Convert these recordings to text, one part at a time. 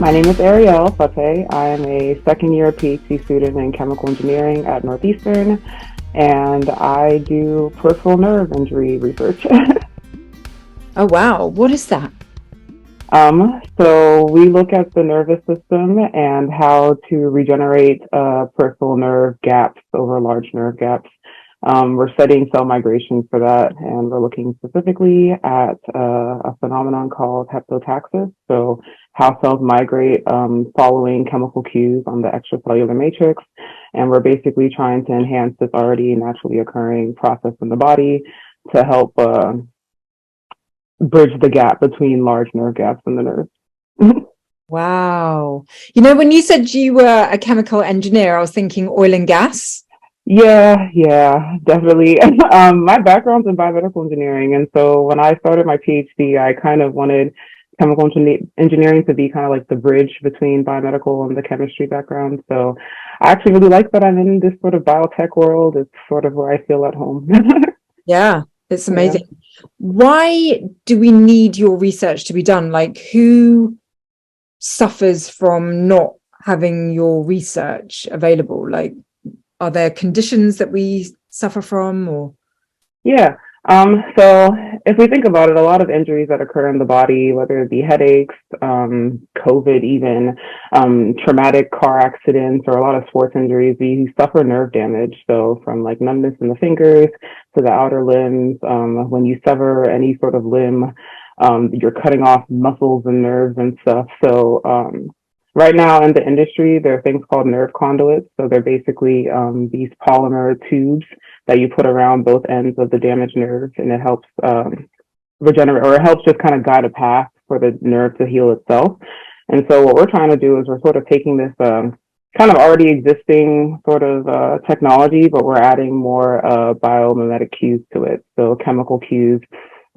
My name is Arielle Efotte. I am a second year PhD student in chemical engineering at Northeastern, and I do peripheral nerve injury research. Oh, wow. What is that? So we look at the nervous system and how to regenerate peripheral nerve gaps over large nerve gaps. We're studying cell migration for that, and we're looking specifically at a phenomenon called hepatotaxis. So how cells migrate following chemical cues on the extracellular matrix. And we're basically trying to enhance this already naturally occurring process in the body to help bridge the gap between large nerve gaps in the nerves. Wow. When you said you were a chemical engineer, I was thinking oil and gas. Yeah, definitely. My background's in biomedical engineering, and so when I started my PhD, I kind of wanted chemical engineering to be kind of like the bridge between biomedical and the chemistry background. So I actually really like that I'm in this sort of biotech world. It's sort of where I feel at home. Yeah, it's Yeah. amazing. Why do we need your research to be done? Like, who suffers from not having your research available? Like, are there conditions that we suffer from, or? Yeah. So if we think about it, a lot of injuries that occur in the body, whether it be headaches, COVID even, traumatic car accidents, or a lot of sports injuries, we suffer nerve damage. So from like numbness in the fingers to the outer limbs, when you sever any sort of limb, you're cutting off muscles and nerves and stuff. So right now in the industry, there are things called nerve conduits. So they're basically these polymer tubes that you put around both ends of the damaged nerve, and it helps regenerate, or it helps just kind of guide a path for the nerve to heal itself. And so what we're trying to do is we're sort of taking this kind of already existing sort of technology, but we're adding more biomimetic cues to it. So chemical cues,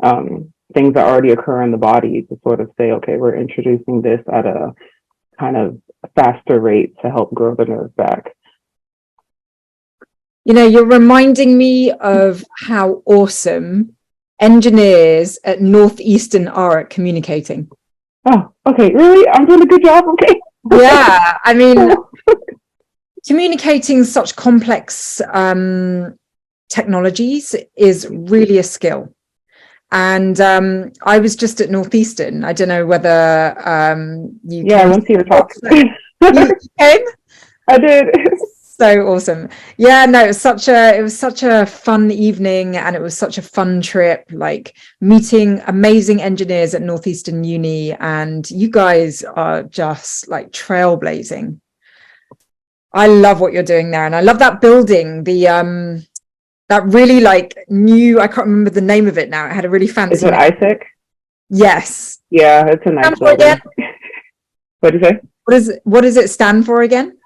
things that already occur in the body, to sort of say, okay, we're introducing this at a kind of faster rate to help grow the nerve back. You're reminding me of how awesome engineers at Northeastern are at communicating. Oh, okay, really? I'm doing a good job, okay? Yeah, I mean, communicating such complex technologies is really a skill. And I was just at Northeastern. I don't know whether you Yeah, I went to your talk. You came? I did. So awesome. Yeah, no, it was such a fun evening, and it was such a fun trip, like meeting amazing engineers at Northeastern Uni, and you guys are just like trailblazing. I love what you're doing there, and I love that building, that really like new, I can't remember the name of it now. It had a really fancy Is it name. Isaac? Yes. Yeah, it's a nice building. What did you say? What does it stand for again?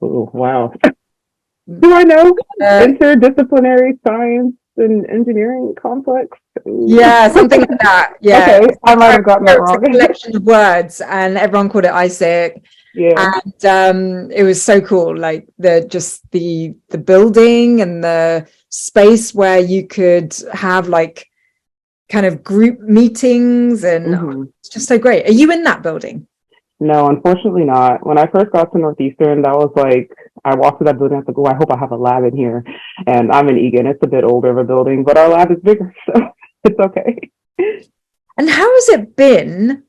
Oh, wow. Do I know? Interdisciplinary science and engineering complex? Yeah, something like that. Yeah. Okay, I might have gotten that wrong. It's a collection of words, and everyone called it Isaac. Yeah. And it was so cool, like the building and the space where you could have like kind of group meetings, and it's just so great. Are you in that building? No, unfortunately not. When I first got to Northeastern, that was like, I walked to that building, I was like, oh, I hope I have a lab in here. And I'm in Egan. It's a bit older of a building, but our lab is bigger, so it's okay. And how has it been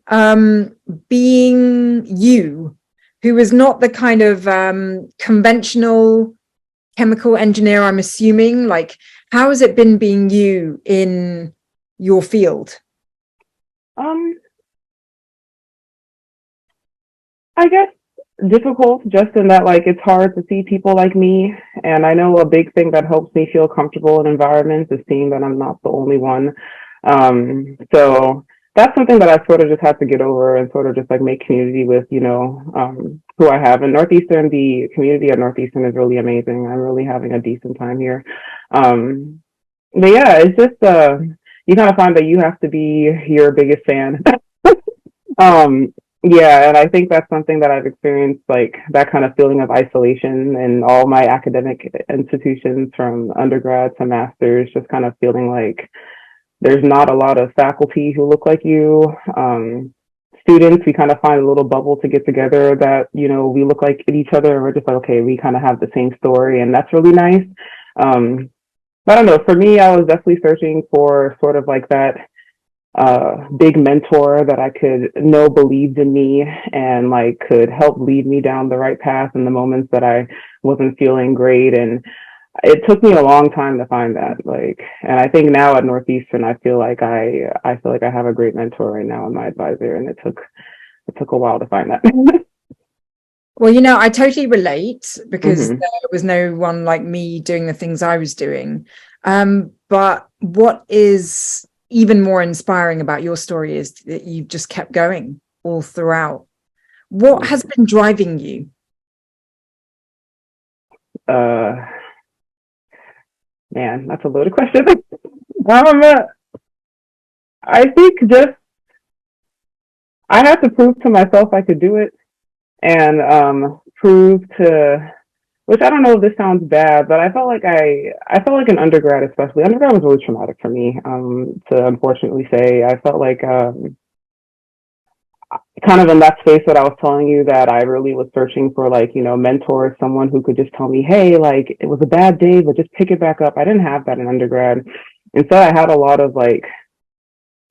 being you, who is not the kind of conventional chemical engineer, I'm assuming? Like, how has it been being you in your field? I guess difficult, just in that like it's hard to see people like me. And I know a big thing that helps me feel comfortable in environments is seeing that I'm not the only one. So that's something that I sort of just have to get over and sort of just like make community with, who I have. And Northeastern, the community at Northeastern is really amazing. I'm really having a decent time here. But yeah, it's just you kind of find that you have to be your biggest fan. Yeah, and I think that's something that I've experienced, like that kind of feeling of isolation in all my academic institutions from undergrad to master's, just kind of feeling like there's not a lot of faculty who look like you. students, we kind of find a little bubble to get together that, we look like each other, and we're just like, okay, we kind of have the same story, and that's really nice. I don't know, for me, I was definitely searching for sort of like that big mentor that I could know believed in me and like could help lead me down the right path in the moments that I wasn't feeling great. And it took me a long time to find that. And I think now at Northeastern, I feel like I have a great mentor right now in my advisor, and it took a while to find that. Well, I totally relate because Mm-hmm. there was no one like me doing the things I was doing. But what is even more inspiring about your story is that you've just kept going all throughout. What has been driving you? Man, that's a loaded question. I think just I had to prove to myself I could do it, and prove to, which I don't know if this sounds bad, but I felt like in undergrad, especially undergrad was really traumatic for me. To unfortunately say, I felt like kind of in that space that I was telling you, that I really was searching for mentors, someone who could just tell me, hey, like it was a bad day, but just pick it back up. I didn't have that in undergrad. Instead, I had a lot of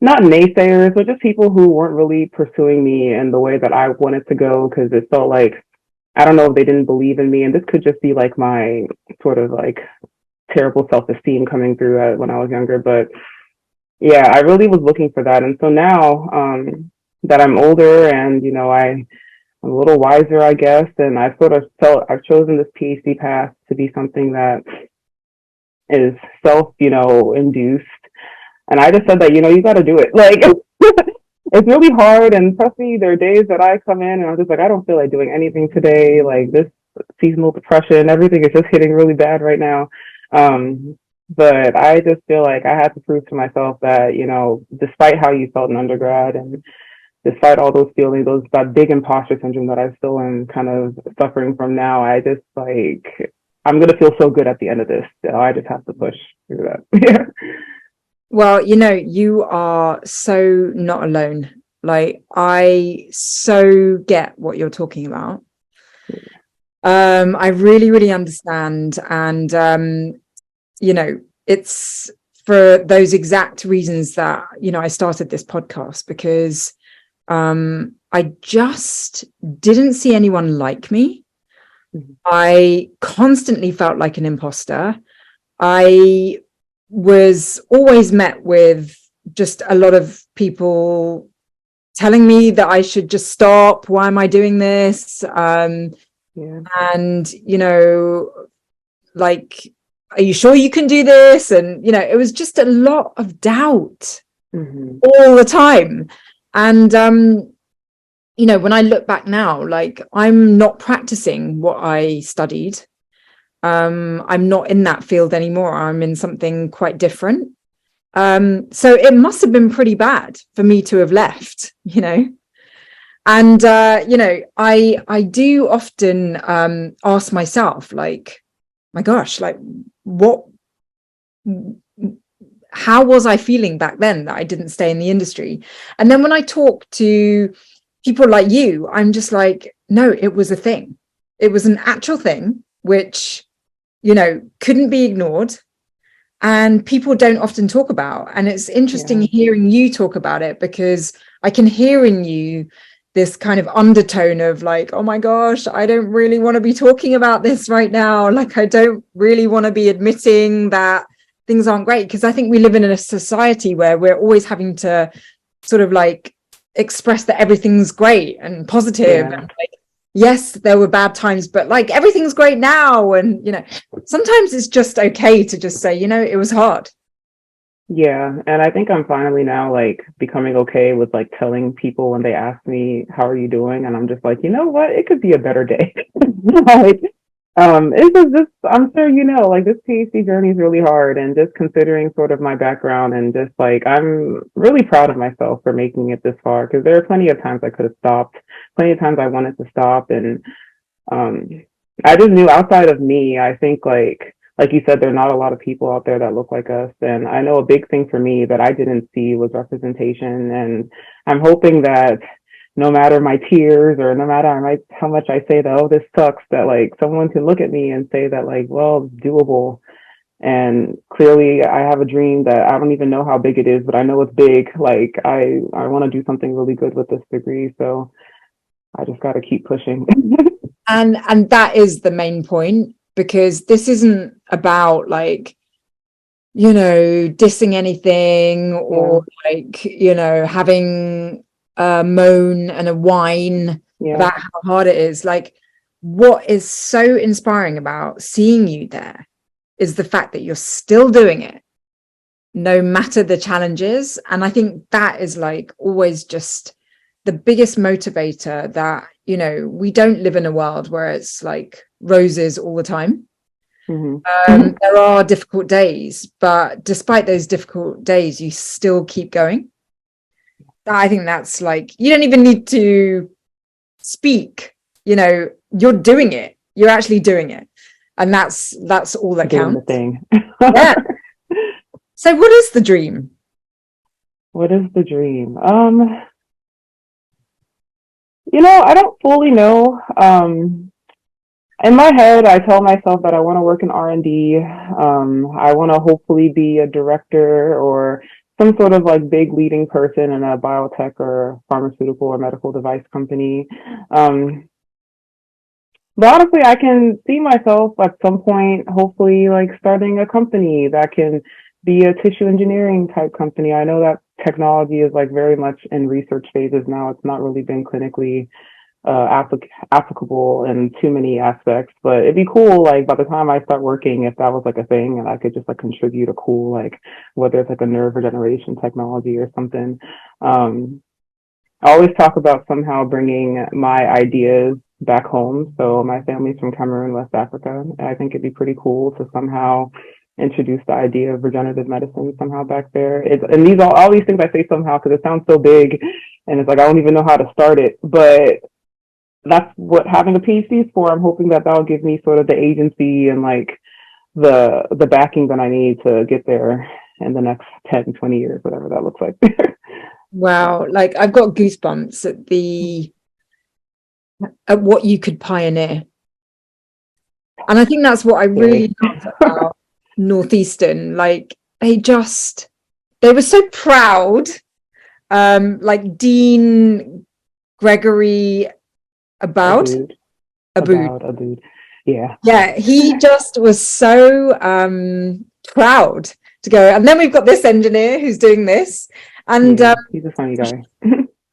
not naysayers, but just people who weren't really pursuing me in the way that I wanted to go, because it felt like, I don't know if they didn't believe in me. And this could just be like my sort of terrible self-esteem coming through when I was younger. But yeah, I really was looking for that. And so now that I'm older and, I'm a little wiser, I guess, and I sort of felt I've chosen this PhD path to be something that is induced. And I just said that, you got to do it. It's really hard. And trust me, there are days that I come in and I'm just like, I don't feel like doing anything today. Like this seasonal depression, everything is just hitting really bad right now. But I just feel like I had to prove to myself that, despite how you felt in undergrad and despite all those feelings, that big imposter syndrome that I still am kind of suffering from now, I just I'm going to feel so good at the end of this. So I just have to push through that. Yeah. Well, you are so not alone. Like, I so get what you're talking about. I really, really understand. And, it's for those exact reasons that, I started this podcast, because I just didn't see anyone like me. Mhm. I constantly felt like an imposter. I was always met with just a lot of people telling me that I should just stop. Why am I doing this? Yeah. And, like, are you sure you can do this? And, it was just a lot of doubt Mm-hmm. all the time. And, when I look back now, like, I'm not practicing what I studied. I'm not in that field anymore. I'm in something quite different. So it must have been pretty bad for me to have left, And I do often ask myself, like, my gosh, like, how was I feeling back then that I didn't stay in the industry? And then when I talk to people like you, I'm just like, no, it was a thing. It was an actual thing, which, couldn't be ignored. And people don't often talk about. And it's interesting Yeah. hearing you talk about it, because I can hear in you this kind of undertone of like, oh my gosh, I don't really want to be talking about this right now. Like, I don't really want to be admitting that things aren't great, because I think we live in a society where we're always having to sort of like express that everything's great and positive, Yeah. and like, yes, there were bad times, but like everything's great now. And sometimes it's just okay to just say, it was hard. Yeah. And I think I'm finally now becoming okay with telling people when they ask me, how are you doing? And I'm just like, you know what? It could be a better day. like, it's just, I'm sure this PhD journey is really hard, and just considering sort of my background, and just I'm really proud of myself for making it this far, because there are plenty of times I could have stopped, plenty of times I wanted to stop. And um, I just knew, outside of me, I think like you said, there are not a lot of people out there that look like us. And I know a big thing for me that I didn't see was representation. And I'm hoping that no matter my tears or no matter how much I say that, oh, this sucks, that like someone can look at me and say that like, well, it's doable. And clearly I have a dream that I don't even know how big it is, but I know it's big. Like I want to do something really good with this degree. So I just got to keep pushing. And that is the main point, because this isn't about like, you know, dissing anything Yeah. or like, you know, having a moan and a whine Yeah. about how hard it is. Like, what is so inspiring about seeing you there is the fact that you're still doing it, no matter the challenges. And I think that is like always just the biggest motivator, that, you know, we don't live in a world where it's like roses all the time. There are difficult days, but despite those difficult days, you still keep going. I think that's like, you don't even need to speak, you know, you're doing it. You're actually doing it. And that's all that Doing the counts. thing. Yeah. So what is the dream? What is the dream? I don't fully know. In my head, I tell myself that I want to work in R&D. I want to hopefully be a director or some sort of like big leading person in a biotech or pharmaceutical or medical device company. But honestly, I can see myself at some point, hopefully, like starting a company that can be a tissue engineering type company. I know that technology is like very much in research phases now. It's not really been clinically applicable in too many aspects, but it'd be cool, like by the time I start working, if that was like a thing and I could just like contribute a cool, like whether it's like a nerve regeneration technology or something. I always talk about somehow bringing my ideas back home. So my family's from Cameroon, West Africa. And I think it'd be pretty cool to somehow introduce the idea of regenerative medicine somehow back there. And these all these things I say somehow because it sounds so big, and it's like I don't even know how to start it. But that's what having a PhD is for. I'm hoping that that'll give me sort of the agency and like the backing that I need to get there in the next 10, 20 years, whatever that looks like. Wow, like I've got goosebumps at what you could pioneer. And I think that's what I really love about Northeastern. Like they were so proud. Like Dean Gregory Aboud. Aboud. About yeah. Yeah, he just was so proud to go. And then we've got this engineer who's doing this. And Yeah, he's a funny guy.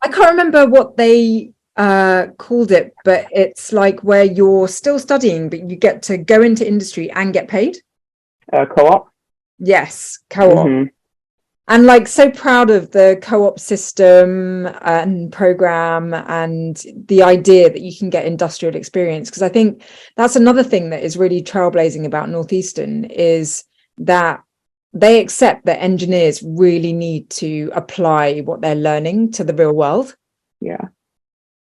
I can't remember what they called it, but it's like where you're still studying, but you get to go into industry and get paid. Co-op. Yes, co-op. Mm-hmm. And like so proud of the co-op system and program and the idea that you can get industrial experience. Because I think that's another thing that is really trailblazing about Northeastern, is that they accept that engineers really need to apply what they're learning to the real world. Yeah.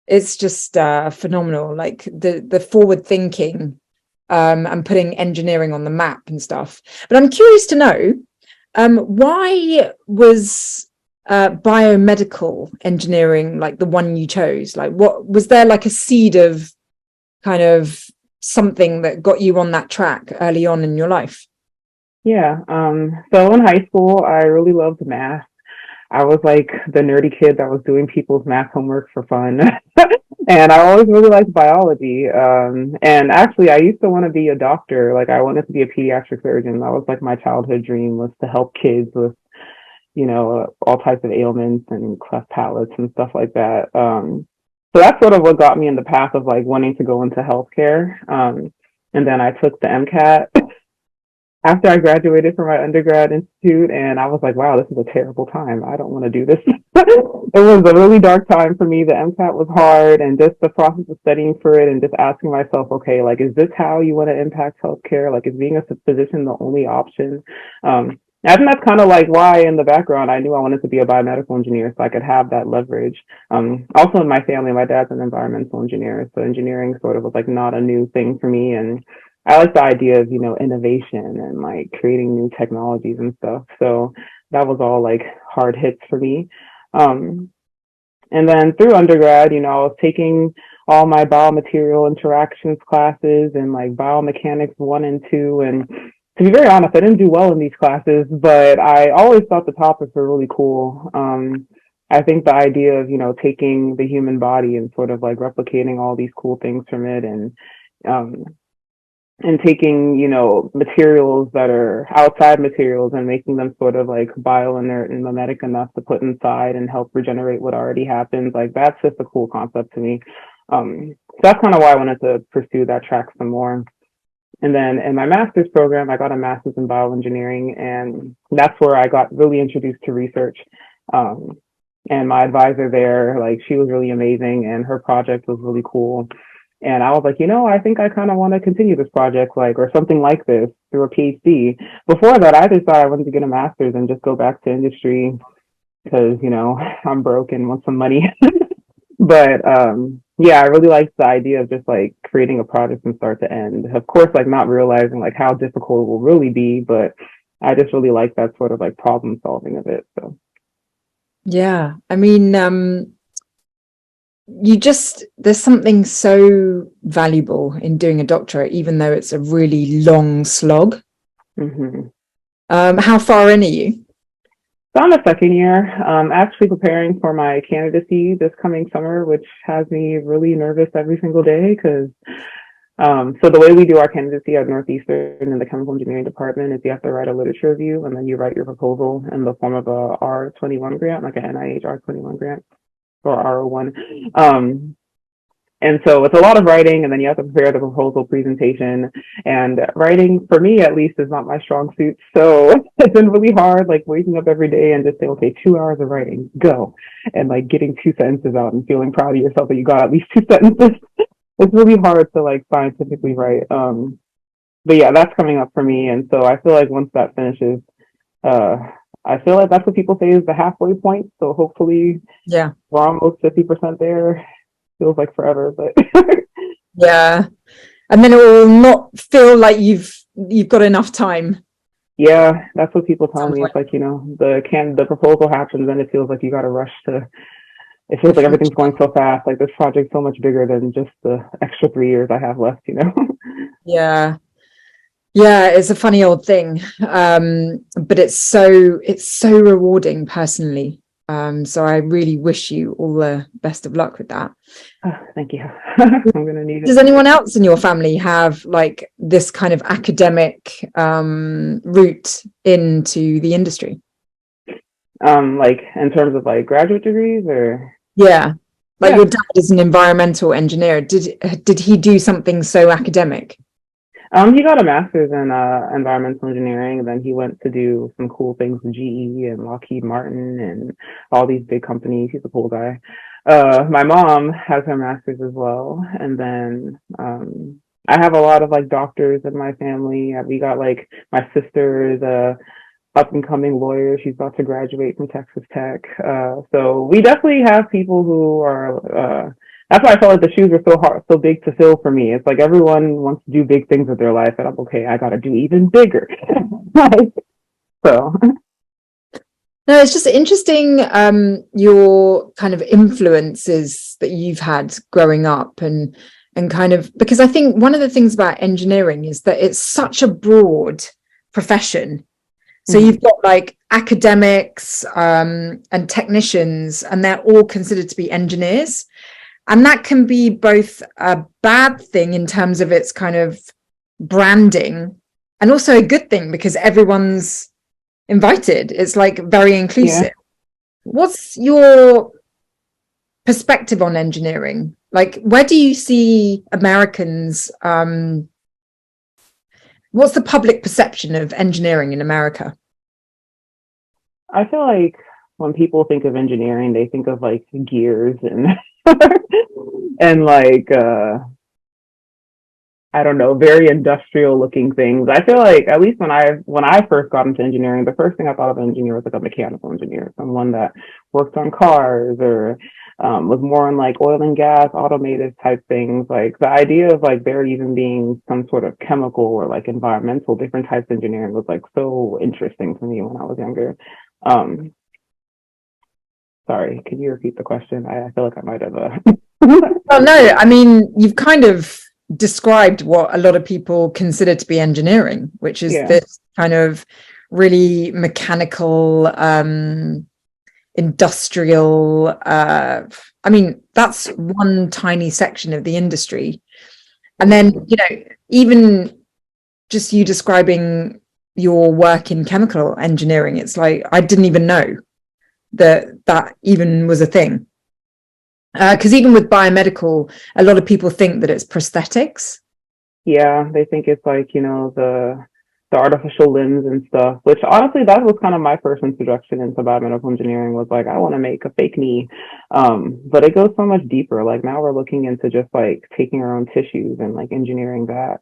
It's just phenomenal, like the forward thinking and putting engineering on the map and stuff. But I'm curious to know, why was biomedical engineering like the one you chose? Like, what was there like a seed of kind of something that got you on that track early on in your life? Yeah. So in high school, I really loved math. I was like the nerdy kid that was doing people's math homework for fun. And I always really liked biology. And actually, I used to want to be a doctor. Like, I wanted to be a pediatric surgeon. That was like my childhood dream, was to help kids with, all types of ailments and cleft palates and stuff like that. So that's sort of what got me in the path of like wanting to go into healthcare. And then I took the MCAT after I graduated from my undergrad institute, and I was like, wow, this is a terrible time. I don't want to do this. It was a really dark time for me. The MCAT was hard, and just the process of studying for it and just asking myself, okay, like, is this how you want to impact healthcare? Like, is being a physician the only option? I think that's kind of like why in the background I knew I wanted to be a biomedical engineer, so I could have that leverage. Also in my family, my dad's an environmental engineer, so engineering sort of was like not a new thing for me. And I like the idea of, innovation and like creating new technologies and stuff. So that was all like hard hits for me. Um, And then through undergrad, I was taking all my biomaterial interactions classes and like biomechanics 1 and 2. And to be very honest, I didn't do well in these classes, but I always thought the topics were really cool. I think the idea of, taking the human body and sort of like replicating all these cool things from it, um, and taking, materials that are outside materials and making them sort of like bio-inert and mimetic enough to put inside and help regenerate what already happens. Like that's just a cool concept to me. So that's kind of why I wanted to pursue that track some more. And then in my master's program, I got a master's in bioengineering, and that's where I got really introduced to research. Um, and my advisor there, like, she was really amazing, and her project was really cool. And I was like, I think I kind of want to continue this project, like, or something like this through a PhD. Before that, I just thought I wanted to get a master's and just go back to industry because, I'm broke and want some money. But yeah, I really liked the idea of just like creating a project from start to end. Of course, like not realizing like how difficult it will really be, but I just really like that sort of like problem solving of it. So Yeah, I mean, there's something so valuable in doing a doctorate, even though it's a really long slog. hmm How far in are you? so I'm a second year, actually preparing for my candidacy this coming summer, which has me really nervous every single day because so the way we do our candidacy at Northeastern in the chemical engineering department is you have to write a literature review and then you write your proposal in the form of a R21 grant, like an NIH R21 grant or R01. And so it's a lot of writing, and then you have to prepare the proposal presentation. And writing, for me at least, is not my strong suit. So it's been really hard, like waking up every day and just say, okay, 2 hours of writing, go. And like getting 2 sentences out and feeling proud of yourself that you got at least 2 sentences. It's really hard to like scientifically write. But yeah, that's coming up for me. And so I feel like once that finishes, uh, I feel like that's what people say is the halfway point. So hopefully Yeah. we're almost 50% there. Feels like forever, but Yeah. And then it will not feel like you've got enough time yeah, that's what people at tell some me. point. It's like, the proposal happens and it feels like you got to rush to, it feels like everything's going so fast. Like this project's so much bigger than just the extra 3 years I have left. Yeah. Yeah, it's a funny old thing. But it's so rewarding personally. So I really wish you all the best of luck with that. Oh, thank you. I'm going to need it. Does anyone else in your family have like this kind of academic route into the industry? Like in terms of like graduate degrees or, Yeah. Like yeah. your dad is an environmental engineer. Did he do something so academic? He got a master's in environmental engineering, and then he went to do some cool things with GE and Lockheed Martin and all these big companies. He's a cool guy. My mom has her master's as well, and then I have a lot of like doctors in my family. We got like my sister is a up and coming lawyer. She's about to graduate from Texas Tech. So we definitely have people who are. That's why I felt like the shoes were so hard, so big to fill for me. It's like everyone wants to do big things with their life, and I'm okay. I got to do even bigger. So No, it's just interesting, your kind of influences that you've had growing up and kind of, because I think one of the things about engineering is that it's such a broad profession. So mhm. you've got like academics, and technicians, and they're all considered to be engineers. And that can be both a bad thing in terms of its kind of branding, and also a good thing because everyone's invited. It's like very Yeah. inclusive. What's your perspective on engineering? Like, where do you see Americans? What's the public perception of engineering in America? I feel like when people think of engineering, they think of like gears and and like I don't know, very industrial looking things. I feel like at least when I first got into engineering, the first thing I thought of an engineer was like a mechanical engineer, someone that worked on cars or was more on like oil and gas, automated type things. Like the idea of like there even being some sort of chemical or like environmental different types of engineering was like so interesting to me when I was younger. Um, Sorry, can you repeat the question? I feel like I might have. Well, no, I mean, you've kind of described what a lot of people consider to be engineering, which is Yeah. this kind of really mechanical, industrial. I mean, that's one tiny section of the industry. And then, even just you describing your work in chemical engineering, it's like I didn't even know that even was a thing. Because even with biomedical, a lot of people think that it's prosthetics. Yeah, they think it's like, the artificial limbs and stuff, which honestly that was kind of my first introduction into biomedical engineering, was like, I want to make a fake knee. But it goes so much deeper. Like now we're looking into just like taking our own tissues and like engineering that.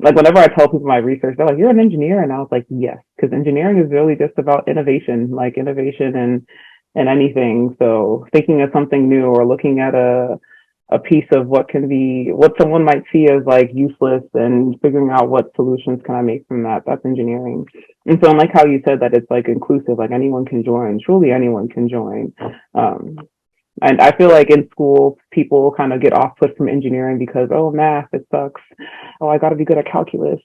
Like whenever I tell people my research, they're like, "You're an engineer," and I was like, "Yes," because engineering is really just about innovation, like innovation and anything. So thinking of something new or looking at a piece of what someone might see as like useless, and figuring out what solutions can I make from that. That's engineering. And so, like how you said that it's like inclusive, like anyone can join. Truly, anyone can join. And I feel like in school, people kind of get off put from engineering because, oh, math, it sucks. Oh, I got to be good at calculus,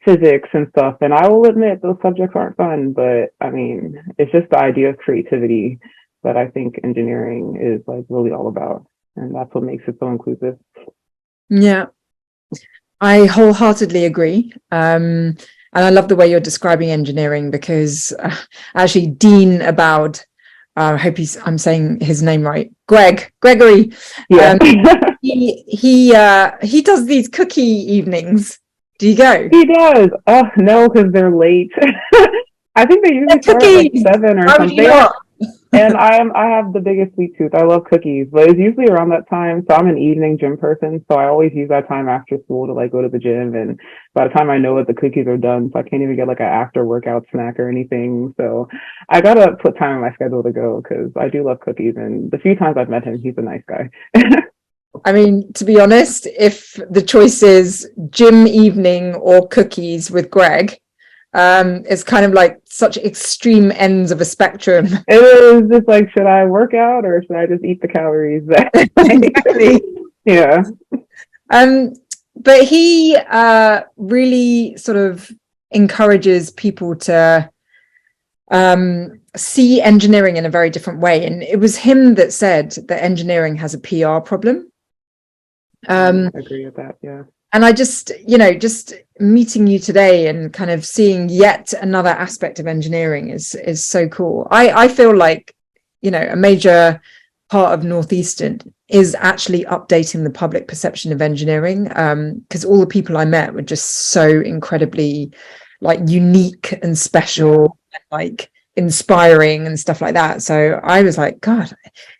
physics and stuff. And I will admit those subjects aren't fun, but I mean, it's just the idea of creativity that I think engineering is like really all about. And that's what makes it so inclusive. Yeah, I wholeheartedly agree. And I love the way you're describing engineering, because actually Dean About, I hope I'm saying his name right, Gregory. Yeah. He does these cookie evenings. Do you go? He does. Oh, no, because they're late. I think they usually start at like Cookies. 7 or How would you something. not? And I have the biggest sweet tooth. I love cookies, but it's usually around that time. So I'm an evening gym person, so I always use that time after school to like go to the gym. And by the time I know it, the cookies are done, so I can't even get like an after workout snack or anything. So I gotta put time in my schedule to go because I do love cookies. And the few times I've met him, he's a nice guy. I mean, to be honest, if the choice is gym evening or cookies with Greg, it's kind of like such extreme ends of a spectrum. It is just like, should I work out or should I just eat the calories? Exactly. Yeah. But he really sort of encourages people to see engineering in a very different way. And it was him that said that engineering has a PR problem. I agree with that. Yeah. And I just meeting you today and kind of seeing yet another aspect of engineering is so cool. I feel like, a major part of Northeastern is actually updating the public perception of engineering, because all the people I met were just so incredibly like unique and special, and like inspiring and stuff like that. So I was like, God,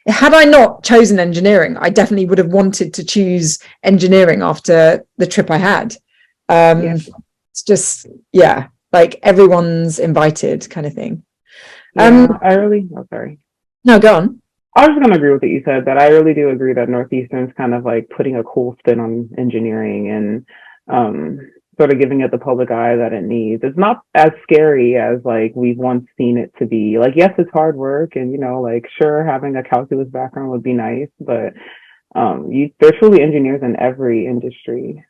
had I not chosen engineering, I definitely would have wanted to choose engineering after the trip I had. It's just, yeah, like everyone's invited kind of thing. Sorry. No, go on. I was just going to agree with what you said, that I really do agree that Northeastern's kind of like putting a cool spin on engineering and sort of giving it the public eye that it needs. It's not as scary as like we've once seen it to be. Like, yes, it's hard work, and like sure, having a calculus background would be nice, but there's truly engineers in every industry.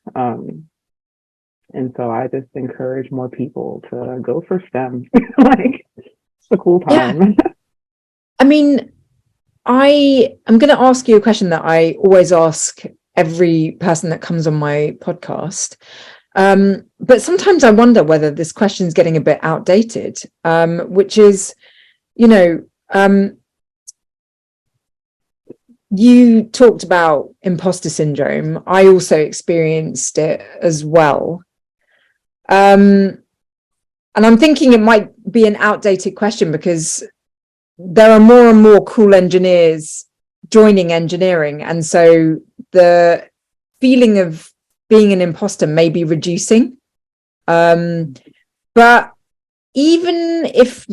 And so I just encourage more people to go for STEM. Like, it's a cool time. Yeah. I mean, I am going to ask you a question that I always ask every person that comes on my podcast. But sometimes I wonder whether this question is getting a bit outdated, which is, you talked about imposter syndrome. I also experienced it as well. And I'm thinking it might be an outdated question because there are more and more cool engineers joining engineering. And so the feeling of being an imposter may be reducing. But even if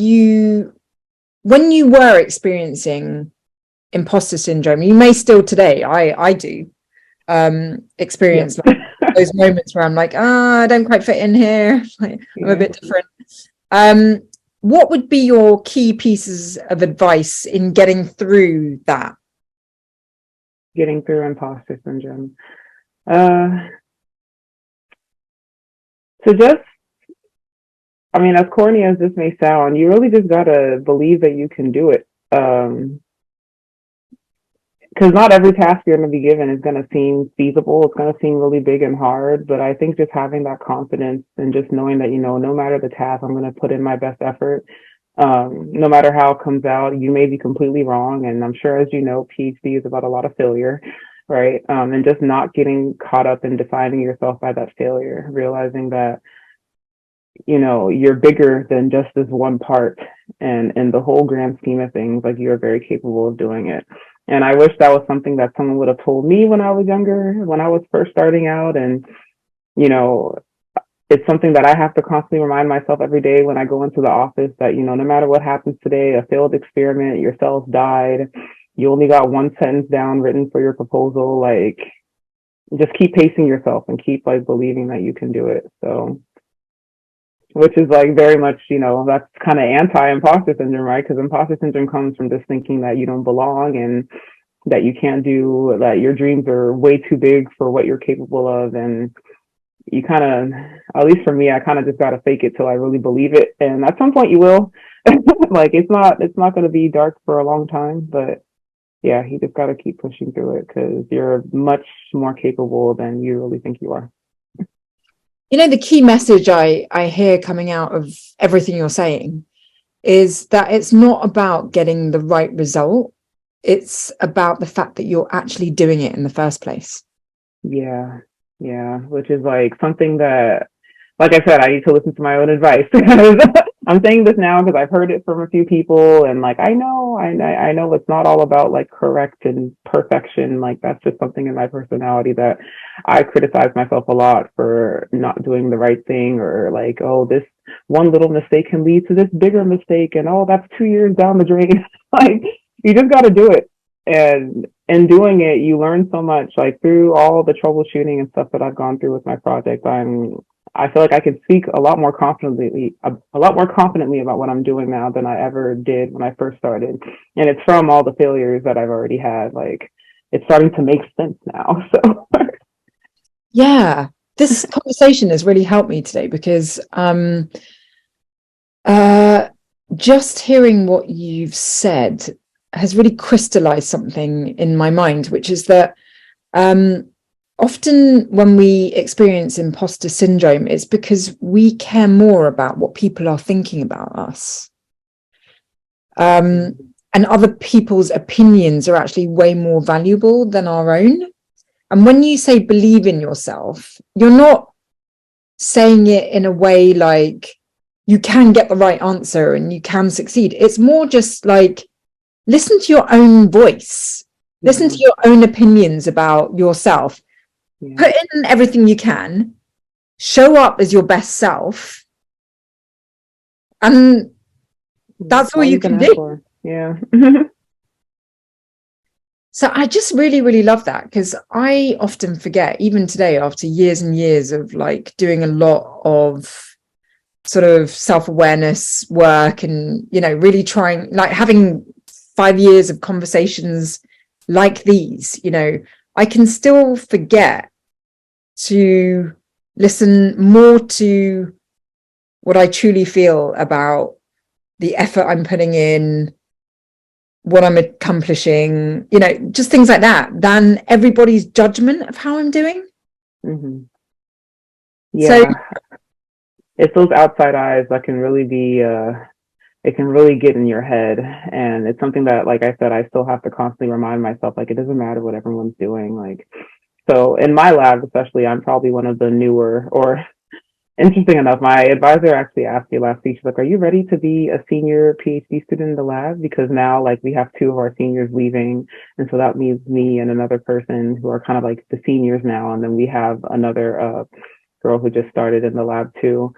when you were experiencing imposter syndrome, you may still today, I do experience like those moments where I'm like, I don't quite fit in here. Like, I'm a bit different. what would be your key pieces of advice in getting through that? Getting through imposter syndrome. Uh, so just, I mean, as corny as this may sound, you really just gotta believe that you can do it. Because not every task you're going to be given is going to seem feasible. It's going to seem really big and hard. But I think just having that confidence and just knowing that, no matter the task, I'm going to put in my best effort. No matter how it comes out, you may be completely wrong. And I'm sure, as you know, PhD is about a lot of failure, right? And just not getting caught up in defining yourself by that failure, realizing that, you're bigger than just this one part. And in the whole grand scheme of things, like, you're very capable of doing it. And I wish that was something that someone would have told me when I was younger, when I was first starting out. And, you know, it's something that I have to constantly remind myself every day when I go into the office that, no matter what happens today, a failed experiment, your cells died, you only got one sentence down written for your proposal, like, just keep pacing yourself and keep, like, believing that you can do it. So, which is, like, very much, that's kind of anti-imposter syndrome, right? Because imposter syndrome comes from just thinking that you don't belong and that you can't do, that your dreams are way too big for what you're capable of. And you kind of, at least for me, I kind of just got to fake it till I really believe it. And at some point you will. Like, it's not going to be dark for a long time, but yeah, you just got to keep pushing through it because you're much more capable than you really think you are. The key message I hear coming out of everything you're saying is that it's not about getting the right result. It's about the fact that you're actually doing it in the first place. Yeah, yeah, which is like something that, like I said, I need to listen to my own advice because I'm saying this now because I've heard it from a few people, and like I know it's not all about like correct and perfection. Like, that's just something in my personality that I criticize myself a lot for not doing the right thing, or like, oh, this one little mistake can lead to this bigger mistake, and oh, that's 2 years down the drain. Like, you just got to do it, and in doing it, you learn so much. Like, through all the troubleshooting and stuff that I've gone through with my project, I feel like I can speak a lot more confidently about what I'm doing now than I ever did when I first started. And it's from all the failures that I've already had. Like, it's starting to make sense now. So Yeah, this conversation has really helped me today because uh, just hearing what you've said has really crystallized something in my mind, which is that often when we experience imposter syndrome, it's because we care more about what people are thinking about us. And other people's opinions are actually way more valuable than our own. And when you say believe in yourself, you're not saying it in a way like you can get the right answer and you can succeed. It's more just like, listen to your own voice, listen to your own opinions about yourself. yeah. Put in everything you can, show up as your best self, and that's all you can do. Yeah. So I just really, really love that, because I often forget, even today, after years and years of like doing a lot of sort of self-awareness work and, really trying, like having 5 years of conversations like these, I can still forget to listen more to what I truly feel about the effort I'm putting in, what I'm accomplishing, just things like that, than everybody's judgment of how I'm doing. Mm-hmm. Yeah. So It's those outside eyes that can really be, it can really get in your head. And it's something that, like I said, I still have to constantly remind myself, like, it doesn't matter what everyone's doing. Like, so in my lab, especially, I'm probably one of the newer, or interesting enough, my advisor actually asked me last week, she's like, are you ready to be a senior PhD student in the lab? Because now, like, we have 2 of our seniors leaving. And so that means me and another person who are kind of like the seniors now. And then we have another girl who just started in the lab too.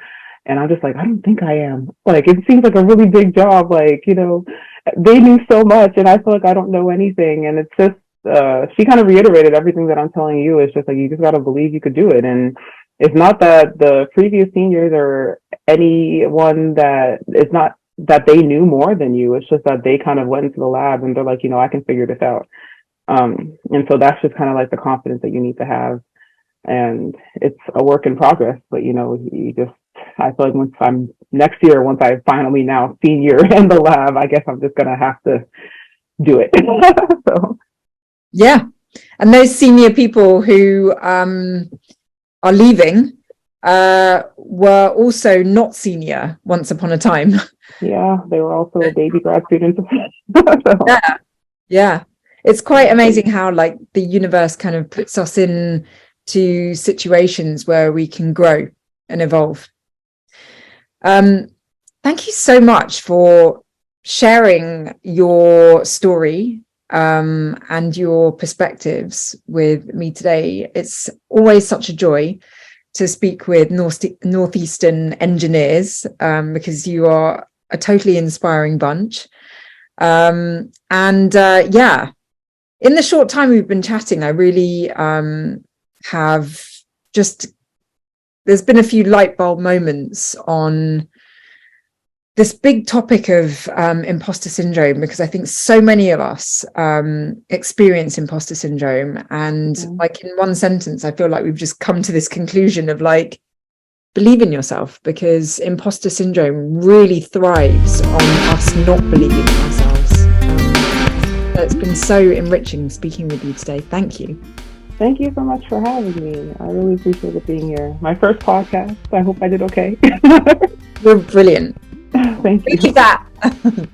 And I'm just like, I don't think I am. Like, it seems like a really big job. Like, they knew so much and I feel like I don't know anything. And it's just, she kind of reiterated everything that I'm telling you. It's just like, you just got to believe you could do it. And it's not that the previous seniors or anyone that, it's not that they knew more than you. It's just that they kind of went into the lab and they're like, I can figure this out. And so that's just kind of like the confidence that you need to have. And it's a work in progress, but I feel like next year, once I finally now senior in the lab, I guess I'm just going to have to do it. So. Yeah. And those senior people who are leaving were also not senior once upon a time. Yeah, they were also baby grad students. So. Yeah. It's quite amazing how like the universe kind of puts us in to situations where we can grow and evolve. Thank you so much for sharing your story and your perspectives with me today. It's always such a joy to speak with Northeastern engineers because you are a totally inspiring bunch. In the short time we've been chatting, I really have just, there's been a few light bulb moments on this big topic of imposter syndrome, because I think so many of us experience imposter syndrome. And like in one sentence, I feel like we've just come to this conclusion of like, believe in yourself, because imposter syndrome really thrives on us not believing in ourselves. It's been so enriching speaking with you today. Thank you. Thank you so much for having me. I really appreciate it being here. My first podcast. I hope I did okay. You're brilliant. Thank you. Thank you for that.